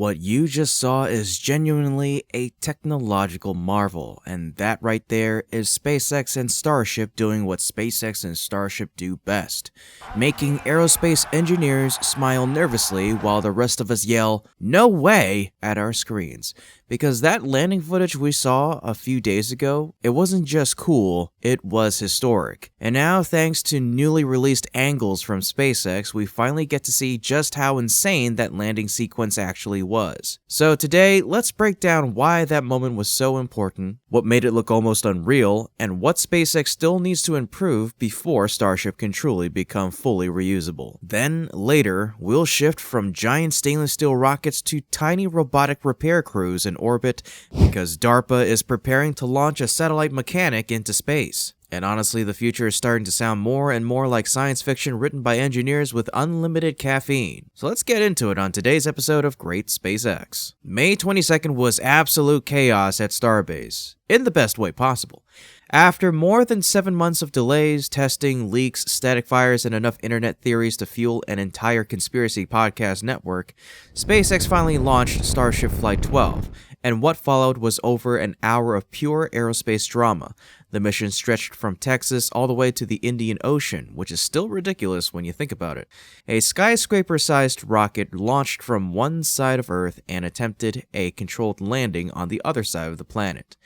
What you just saw is genuinely a technological marvel, and that right there is SpaceX and Starship doing what SpaceX and Starship do best, making aerospace engineers smile nervously while the rest of us yell, "No way!" at our screens. Because that landing footage we saw a few days ago, it wasn't just cool, it was historic. And now, thanks to newly released angles from SpaceX, we finally get to see just how insane that landing sequence actually was. So today, let's break down why that moment was so important, what made it look almost unreal, and what SpaceX still needs to improve before Starship can truly become fully reusable. Then, later, we'll shift from giant stainless steel rockets to tiny robotic repair crews in orbit because DARPA is preparing to launch a satellite mechanic into space. And honestly, the future is starting to sound more and more like science fiction written by engineers with unlimited caffeine. So let's get into it on today's episode of Great SpaceX. May 22nd was absolute chaos at Starbase, in the best way possible. After more than 7 months of delays, testing, leaks, static fires, and enough internet theories to fuel an entire conspiracy podcast network, SpaceX finally launched Starship Flight 12, and what followed was over an hour of pure aerospace drama. The mission stretched from Texas all the way to the Indian Ocean, which is still ridiculous when you think about it. A skyscraper-sized rocket launched from one side of Earth and attempted a controlled landing on the other side of the planet.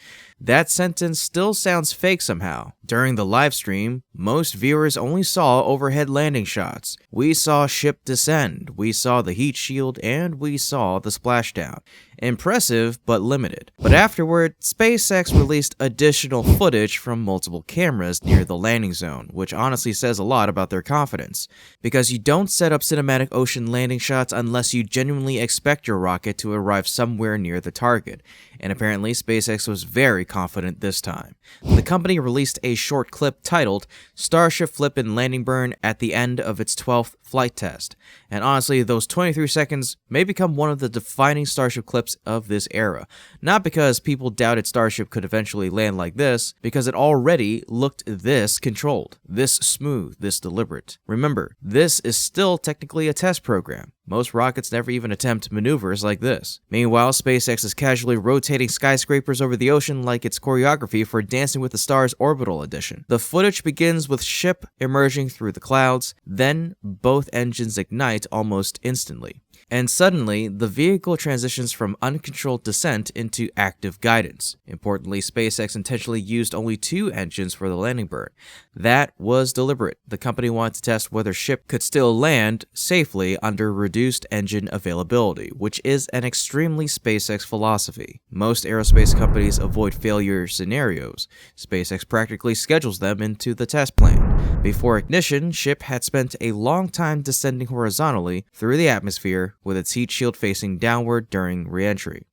That sentence still sounds fake somehow. During the live stream, most viewers only saw overhead landing shots. We saw ship descend, we saw the heat shield, and we saw the splashdown. Impressive, but limited. But afterward, SpaceX released additional footage from multiple cameras near the landing zone, which honestly says a lot about their confidence. Because you don't set up cinematic ocean landing shots unless you genuinely expect your rocket to arrive somewhere near the target. And apparently, SpaceX was very confident this time. The company released a short clip titled Starship Flip and Landing Burn at the end of its 12th flight test. And honestly, those 23 seconds may become one of the defining Starship clips of this era. Not because people doubted Starship could eventually land like this, because it already looked this controlled, this smooth, this deliberate. Remember, this is still technically a test program. Most rockets never even attempt maneuvers like this. Meanwhile, SpaceX is casually rotating skyscrapers over the ocean like it's choreography for Dancing with the Stars Orbital Edition. The footage begins with ship emerging through the clouds, then both engines ignite almost instantly. And suddenly, the vehicle transitions from uncontrolled descent into active guidance. Importantly, SpaceX intentionally used only 2 engines for the landing burn. That was deliberate. The company wanted to test whether ship could still land safely under reduced engine availability, which is an extremely SpaceX philosophy. Most aerospace companies avoid failure scenarios. SpaceX practically schedules them into the test plan. Before ignition, ship had spent a long time descending horizontally through the atmosphere with its heat shield facing downward during reentry.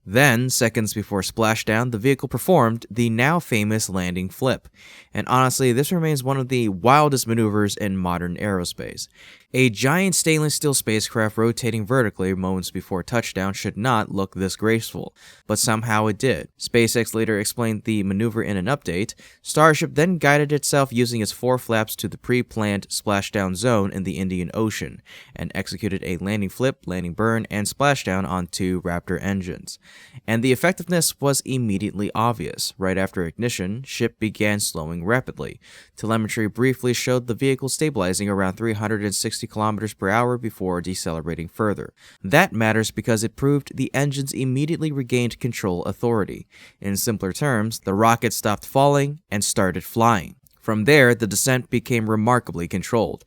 Then, seconds before splashdown, the vehicle performed the now famous landing flip. And honestly, this remains one of the wildest maneuvers in modern aerospace. A giant stainless steel spacecraft rotating vertically moments before touchdown should not look this graceful, but somehow it did. SpaceX later explained the maneuver in an update. Starship then guided itself using its 4 flaps to the pre-planned splashdown zone in the Indian Ocean, and executed a landing flip, landing burn, and splashdown on 2 Raptor engines. And the effectiveness was immediately obvious. Right after ignition, ship began slowing rapidly. Telemetry briefly showed the vehicle stabilizing around 360 kilometers per hour before decelerating further. That matters because it proved the engines immediately regained control authority. In simpler terms, the rocket stopped falling and started flying. From there, the descent became remarkably controlled.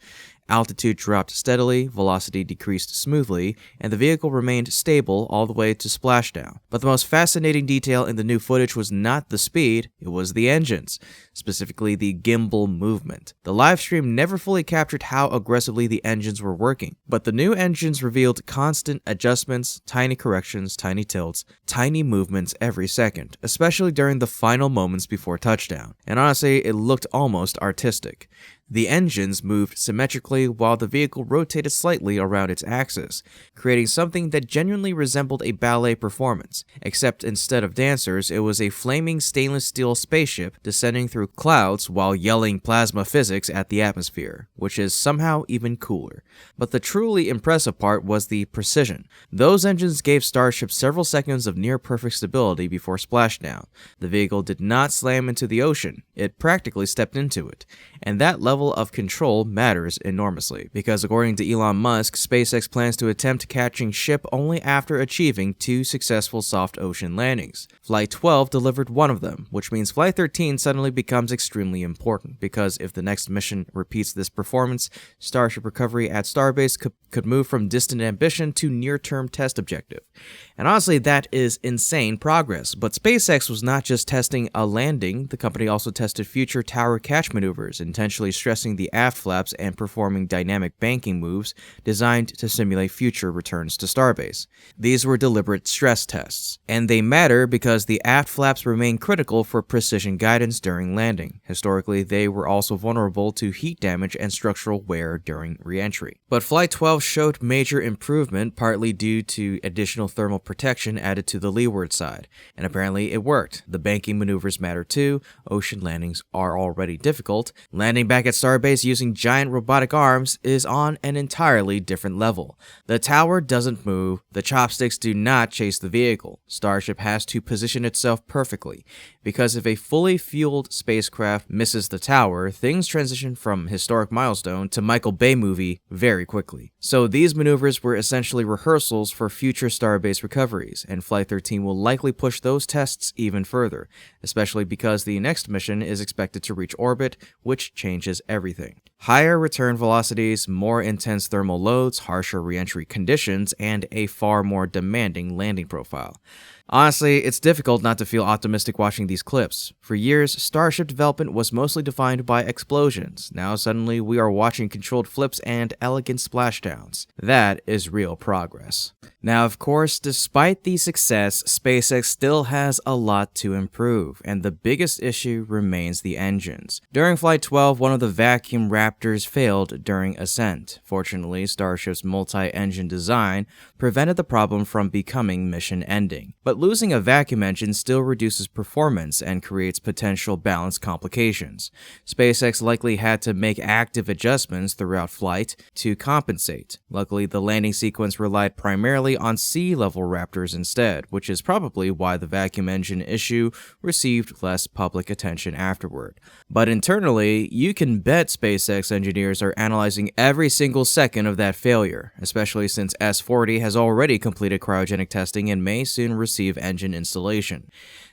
Altitude dropped steadily, velocity decreased smoothly, and the vehicle remained stable all the way to splashdown. But the most fascinating detail in the new footage was not the speed, it was the engines, specifically the gimbal movement. The livestream never fully captured how aggressively the engines were working, but the new engines revealed constant adjustments, tiny corrections, tiny tilts, tiny movements every second, especially during the final moments before touchdown. And honestly, it looked almost artistic. The engines moved symmetrically while the vehicle rotated slightly around its axis, creating something that genuinely resembled a ballet performance, except instead of dancers, it was a flaming stainless steel spaceship descending through clouds while yelling plasma physics at the atmosphere, which is somehow even cooler. But the truly impressive part was the precision. Those engines gave Starship several seconds of near-perfect stability before splashdown. The vehicle did not slam into the ocean, it practically stepped into it. And that level of control matters enormously, because according to Elon Musk, SpaceX plans to attempt catching ship only after achieving 2 successful soft ocean landings. Flight 12 delivered one of them, which means Flight 13 suddenly becomes extremely important, because if the next mission repeats this performance, Starship recovery at Starbase could move from distant ambition to near-term test objective. And honestly, that is insane progress, but SpaceX was not just testing a landing, the company also tested future tower catch maneuvers, intentionally stressing the aft flaps and performing dynamic banking moves designed to simulate future returns to Starbase. These were deliberate stress tests, and they matter because the aft flaps remain critical for precision guidance during landing. Historically, they were also vulnerable to heat damage and structural wear during reentry. But Flight 12 showed major improvement, partly due to additional thermal protection added to the leeward side, and apparently it worked. The banking maneuvers matter too. Ocean landings are already difficult. Landing back at Starbase using giant robotic arms is on an entirely different level. The tower doesn't move, the chopsticks do not chase the vehicle. Starship has to position itself perfectly, because if a fully fueled spacecraft misses the tower, things transition from historic milestone to Michael Bay movie very quickly. So these maneuvers were essentially rehearsals for future Starbase recoveries, and Flight 13 will likely push those tests even further, especially because the next mission is expected to reach orbit, which changes everything. Higher return velocities, more intense thermal loads, harsher reentry conditions, and a far more demanding landing profile. Honestly, it's difficult not to feel optimistic watching these clips. For years, Starship development was mostly defined by explosions. Now suddenly we are watching controlled flips and elegant splashdowns. That is real progress. Now, of course, despite the success, SpaceX still has a lot to improve, and the biggest issue remains the engines. During Flight 12, one of the vacuum Raptors failed during ascent. Fortunately, Starship's multi-engine design prevented the problem from becoming mission-ending. But losing a vacuum engine still reduces performance and creates potential balance complications. SpaceX likely had to make active adjustments throughout flight to compensate. Luckily, the landing sequence relied primarily on sea-level Raptors instead, which is probably why the vacuum engine issue received less public attention afterward. But internally, you can bet SpaceX engineers are analyzing every single second of that failure, especially since S40 has already completed cryogenic testing and may soon receive engine installation.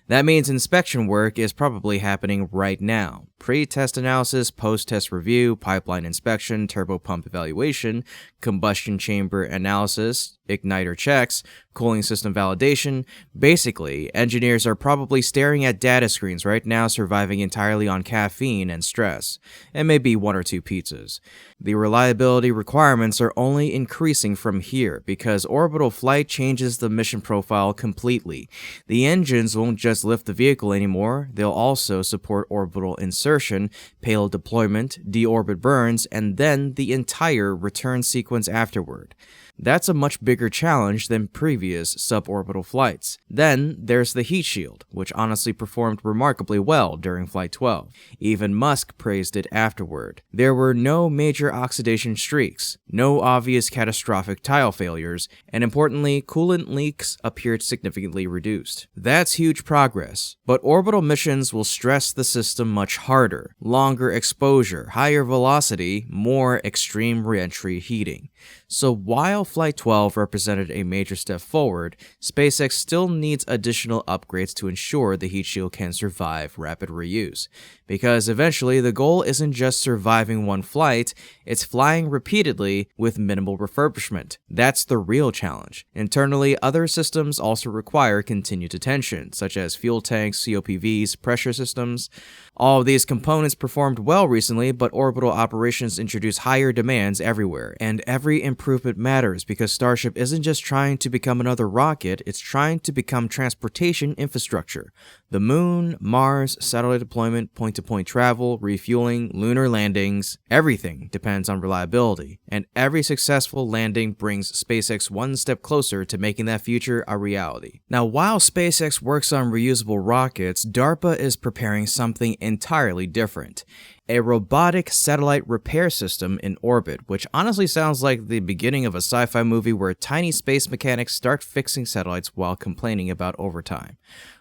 That means inspection work is probably happening right now. Pre-test analysis, post-test review, pipeline inspection, turbopump evaluation, combustion chamber analysis, igniter checks, cooling system validation. Basically, engineers are probably staring at data screens right now, surviving entirely on caffeine and stress, and maybe 1 or 2 pizzas. The reliability requirements are only increasing from here because orbital flight changes the mission profile completely. The engines won't just lift the vehicle anymore, they'll also support orbital insertion, payload deployment, deorbit burns, and then the entire return sequence afterward. That's a much bigger challenge than previous suborbital flights. Then there's the heat shield, which honestly performed remarkably well during Flight 12. Even Musk praised it afterward. There were no major oxidation streaks, no obvious catastrophic tile failures, and importantly, coolant leaks appeared significantly reduced. That's huge progress, but orbital missions will stress the system much harder. Longer exposure, higher velocity, more extreme reentry heating. So while Flight 12 represented a major step forward, SpaceX still needs additional upgrades to ensure the heat shield can survive rapid reuse. Because eventually the goal isn't just surviving one flight, it's flying repeatedly with minimal refurbishment. That's the real challenge. Internally, other systems also require continued attention, such as fuel tanks, COPVs, pressure systems. All of these Space components performed well recently, but orbital operations introduce higher demands everywhere, and every improvement matters because Starship isn't just trying to become another rocket, it's trying to become transportation infrastructure. The Moon, Mars, satellite deployment, point-to-point travel, refueling, lunar landings, everything depends on reliability, and every successful landing brings SpaceX one step closer to making that future a reality. Now, while SpaceX works on reusable rockets, DARPA is preparing something entirely different. A robotic satellite repair system in orbit, which honestly sounds like the beginning of a sci-fi movie where tiny space mechanics start fixing satellites while complaining about overtime.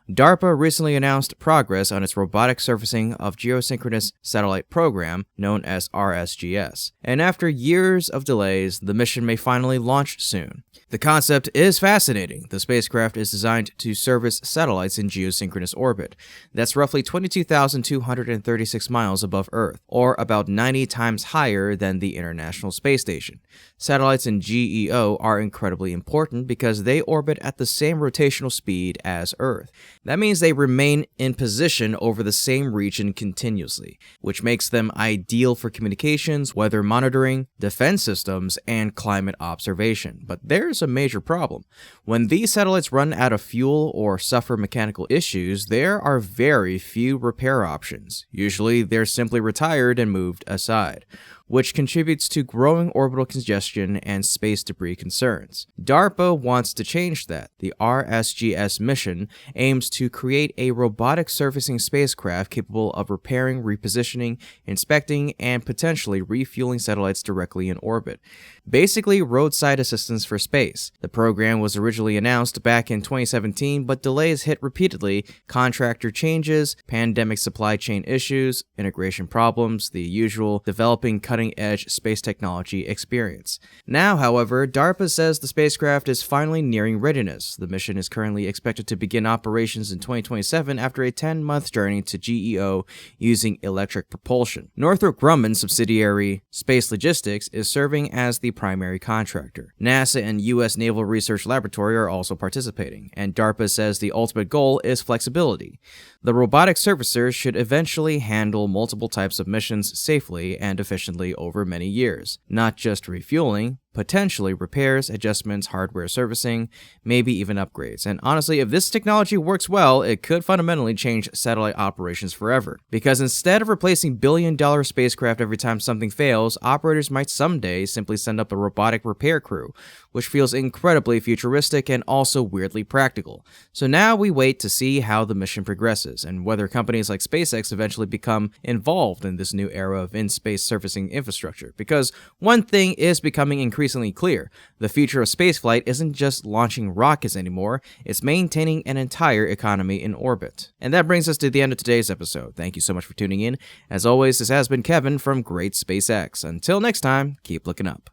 DARPA recently announced progress on its robotic surfacing of geosynchronous satellite program, known as RSGS, and after years of delays, the mission may finally launch soon. The concept is fascinating. The spacecraft is designed to service satellites in geosynchronous orbit. That's roughly 22,236 miles above Earth, or about 90 times higher than the International Space Station. Satellites in GEO are incredibly important because they orbit at the same rotational speed as Earth. That means they remain in position over the same region continuously, which makes them ideal for communications, weather monitoring, defense systems, and climate observation. But there's a major problem. When these satellites run out of fuel or suffer mechanical issues, there are very few repair options. Usually, they're simply retired and moved aside, which contributes to growing orbital congestion and space debris concerns. DARPA wants to change that. The RSGS mission aims to create a robotic surfacing spacecraft capable of repairing, repositioning, inspecting, and potentially refueling satellites directly in orbit. Basically, roadside assistance for space. The program was originally announced back in 2017, but delays hit repeatedly, contractor changes, pandemic supply chain issues, integration problems, the usual developing cutting-edge space technology experience. Now, however, DARPA says the spacecraft is finally nearing readiness. The mission is currently expected to begin operations in 2027 after a 10-month journey to GEO using electric propulsion. Northrop Grumman's subsidiary, Space Logistics, is serving as the primary contractor. NASA and U.S. Naval Research Laboratory are also participating, and DARPA says the ultimate goal is flexibility. The robotic surfacer should eventually handle multiple types of missions safely and efficiently over many years, not just refueling, potentially repairs, adjustments, hardware servicing, maybe even upgrades. And honestly, if this technology works well, it could fundamentally change satellite operations forever. Because instead of replacing billion-dollar spacecraft every time something fails, operators might someday simply send up a robotic repair crew, which feels incredibly futuristic and also weirdly practical. So now we wait to see how the mission progresses, and whether companies like SpaceX eventually become involved in this new era of in-space surfacing infrastructure. Because one thing is becoming increasingly clear. The future of spaceflight isn't just launching rockets anymore, it's maintaining an entire economy in orbit. And that brings us to the end of today's episode. Thank you so much for tuning in. As always, this has been Kevin from Great SpaceX. Until next time, keep looking up.